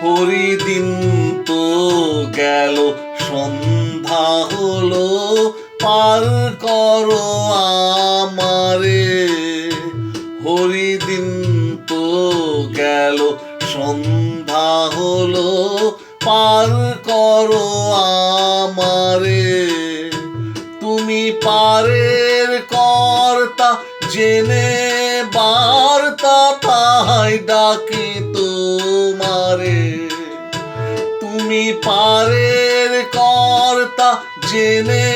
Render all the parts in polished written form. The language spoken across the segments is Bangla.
হরিদিন তো গেল, সন্ধ্যা হলো, পার করো আমারে। হরিদিন তো গেল, সন্ধ্যা হলো, পার করো আমারে। তুমি পারের কর্তা, জেনে বার্তা, তাই ডাকি তোমারে। তুমি পারের কর্তা, জেনে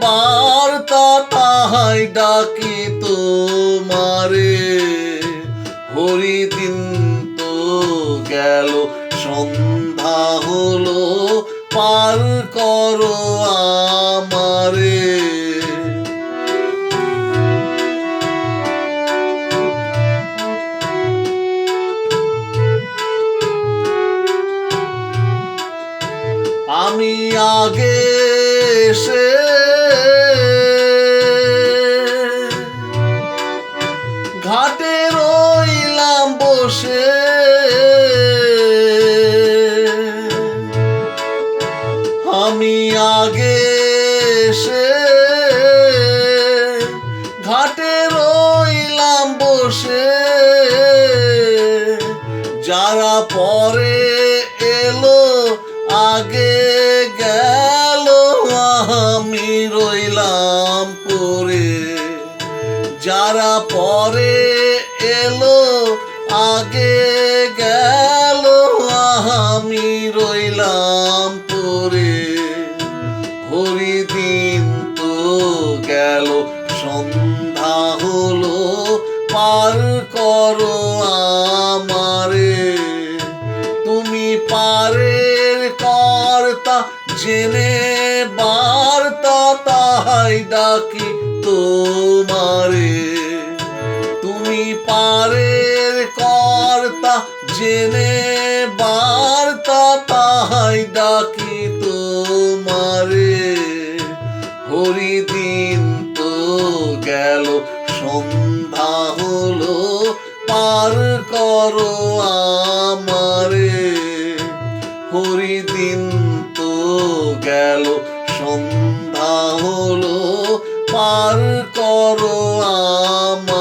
বার্তা, তাই ডাকি তোমারে। হরিদিন তো গেল, সন্ধ্যা হলো, পার করো আমারে। আমি আগে এসে ঘাটে রইলাম বসে, আমি আগে এসে ঘাটে রইলাম বসে। যারা পরে এলো আগে গেল, আমি রইলাম পরে। যারা পরে এলো আগে গেল, আমি রইলাম পরে। হরিদিন তো গেল, সন্ধ্যা হলো, পার করো আমারে। তুমি পারের কর্তা, জেনে বার্তা, তাই ডাকি তোমারে। তুমি পারের কর্তা, জেনে বার্তা, তাই ডাকি তোমারে। হরিদিন তো গেল, সন্ধ্যা হলো, পার করো আমারে। হরিদিন তো গেল, সন্ধ্যা হলো, পার করো আমারে।